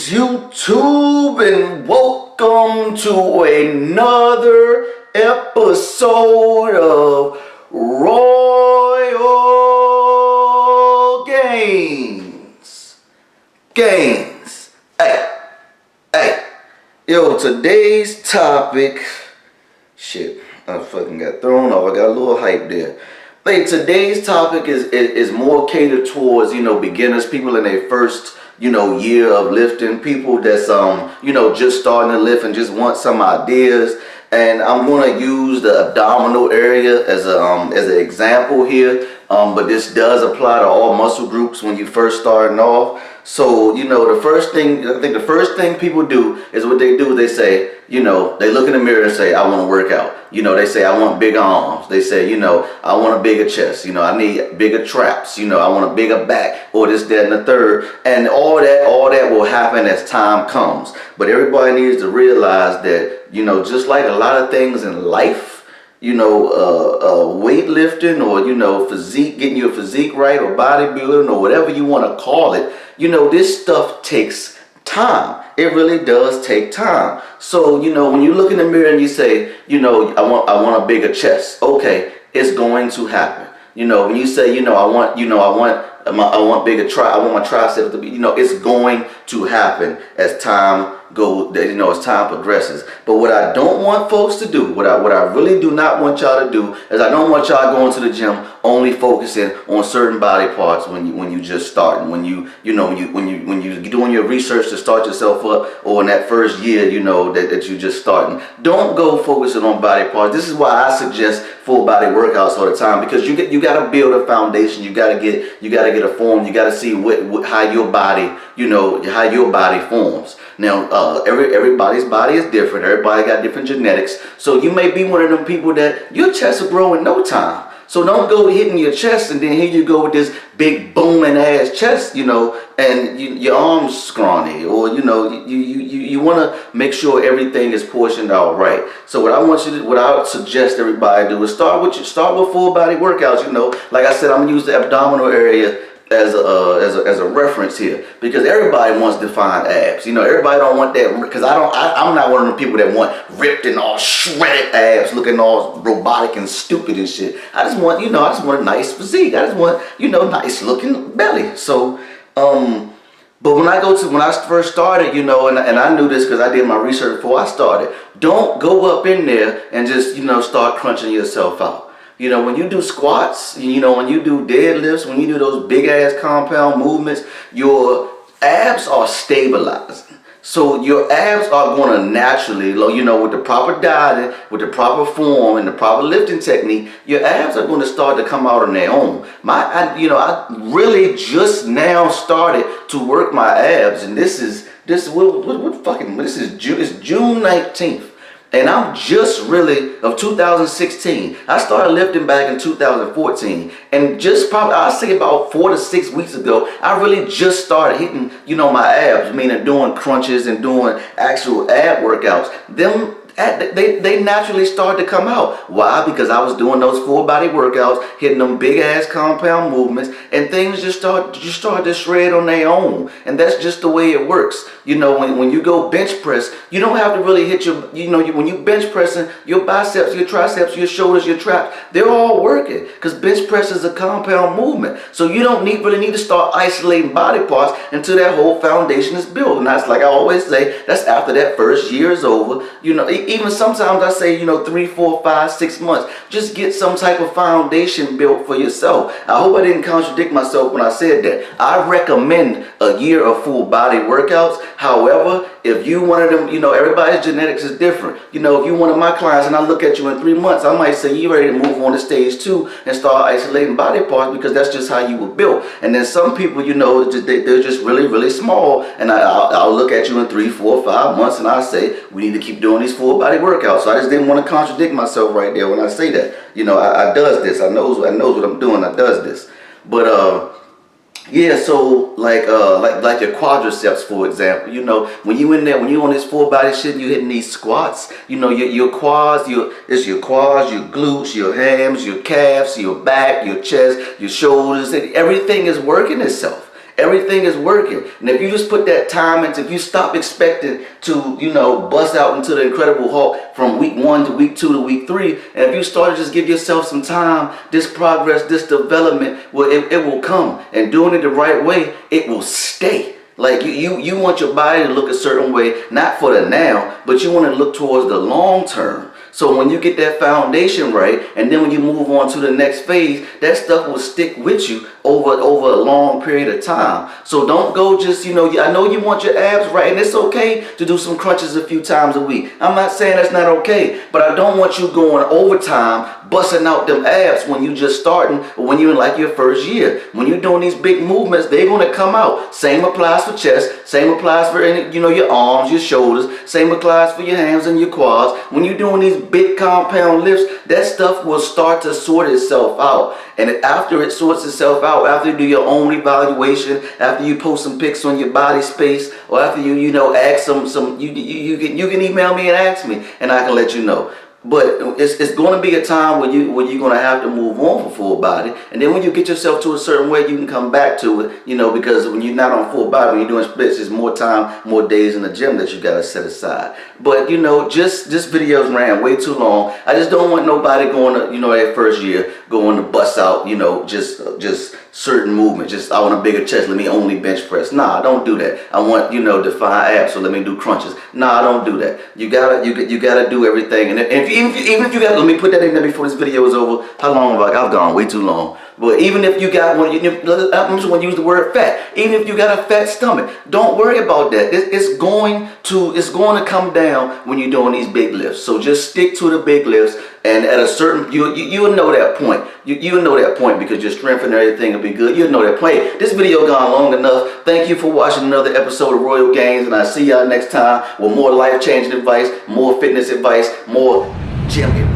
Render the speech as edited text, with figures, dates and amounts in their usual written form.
Greetings, YouTube, and welcome to another episode of Royal Gains. Hey. Yo, today's topic. Shit, I fucking got thrown off. I got a little hype there. Hey, today's topic is more catered towards, beginners, people in their first, year of lifting, people that's, just starting to lift and just want some ideas. And I'm going to use the abdominal area as an example here. But this does apply to all muscle groups when you first starting off. So, the first thing people do is what they do. They say, they look in the mirror and say, I want to work out. They say, I want bigger arms. They say, I want a bigger chest. I need bigger traps. I want a bigger back, or this, that, and the third. And all that will happen as time comes. But everybody needs to realize that, just like a lot of things in life, weightlifting or, physique, getting your physique right, or bodybuilding, or whatever you want to call it, this stuff takes time. It really does take time. So, when you look in the mirror and you say, I want a bigger chest. Okay, it's going to happen. When you say, I want bigger I want my triceps to be, it's going to happen as time goes, as time progresses. But what I don't want folks to do, what I really do not want y'all to do, is I don't want y'all going to the gym only focusing on certain body parts when you just starting, when you doing your research to start yourself up, or in that first year, that you just starting. Don't go focusing on body parts. This is why I suggest full body workouts all the time, because you got to build a foundation. You got to get a form. You got to see how your body, how your body forms. Now, everybody's body is different. Everybody got different genetics. So you may be one of them people that your chest will grow in no time. So don't go hitting your chest and then here you go with this big booming ass chest, and your arms scrawny, or you want to make sure everything is portioned out right. So what I would suggest everybody do is start with full body workouts. Like I said, I'm gonna use the abdominal area as a reference here, because everybody wants defined abs. Everybody don't want that, because I'm not one of the people that want ripped and all shredded abs looking all robotic and stupid and shit. I just want a nice physique. I just want nice looking belly. So but when I first started, and I knew this because I did my research before I started, don't go up in there and just start crunching yourself out. When you do squats, when you do deadlifts, when you do those big ass compound movements, your abs are stabilizing. So your abs are going to naturally, with the proper dieting, with the proper form and the proper lifting technique, your abs are going to start to come out on their own. I really just now started to work my abs, and this is June 19th. And I'm just really of 2016. I started lifting back in 2014. And just probably, I'll say about 4 to 6 weeks ago, I really just started hitting, my abs, meaning doing crunches and doing actual ab workouts. They naturally started to come out. Why? Because I was doing those full body workouts, hitting them big ass compound movements, and things just started to shred on their own. And that's just the way it works. When you go bench press, you don't have to really hit when you bench pressing, your biceps, your triceps, your shoulders, your traps, they're all working, because bench press is a compound movement. So you don't really need to start isolating body parts until that whole foundation is built. And that's, like I always say, that's after that first year is over. Even sometimes I say, 3, 4, 5, 6 months. Just get some type of foundation built for yourself. I hope I didn't contradict myself when I said that. I recommend a year of full body workouts. However, if you one of them, everybody's genetics is different. If you one of my clients and I look at you in 3 months, I might say you ready to move on to stage 2 and start isolating body parts, because that's just how you were built. And then some people, they're just really, really small, and I'll look at you in 3, 4, 5 months and I'll say, we need to keep doing these full body workouts. So I just didn't want to contradict myself right there when I say that. I does this. I knows what I'm doing. I does this. But yeah, so like your quadriceps, for example, when you in there, when you on this full body shit, and you hitting these squats, your quads, your glutes, your hams, your calves, your back, your chest, your shoulders, everything is working itself. Everything is working. And if you just put that time into, if you stop expecting to, bust out into the Incredible Hulk from week 1 to week 2 to week 3, and if you start to just give yourself some time, this progress, this development, it will come. And doing it the right way, it will stay. Like you want your body to look a certain way, not for the now, but you want to look towards the long term. So when you get that foundation right, and then when you move on to the next phase, that stuff will stick with you over a long period of time. So don't go just, I know you want your abs right, and it's okay to do some crunches a few times a week. I'm not saying that's not okay, but I don't want you going overtime, busting out them abs when you just starting, or when you're in like your first year. When you're doing these big movements, they're going to come out. Same applies for chest, same applies for your arms, your shoulders, same applies for your hands and your quads. When you're doing these big compound lifts, that stuff will start to sort itself out. And after it sorts itself out, after you do your own evaluation, after you post some pics on your body space, or after you ask you can email me and ask me, and I can let you know. But it's going to be a time when you're going to have to move on for full body, and then when you get yourself to a certain way, you can come back to it, because when you're not on full body, when you're doing splits, there's more time, more days in the gym that you got to set aside. But just this video's ran way too long. I just don't want nobody going to that first year going to bust out just certain movements. Just I want a bigger chest, let me only bench press. Nah, don't do that. I want defined abs, so let me do crunches. Nah, don't do that. You gotta do everything. And even if you got, let me put that in there before this video is over. How long have I've gone way too long. But even if you got one, I'm just going to use the word fat. Even if you got a fat stomach, don't worry about that. It's going to come down when you're doing these big lifts. So just stick to the big lifts, and at a certain you'll know that point. You'll know that point because your strength and everything will be good. You'll know that point. This video gone long enough. Thank you for watching another episode of Royal Gains, and I'll see y'all next time with more life-changing advice, more fitness advice, more gym advice.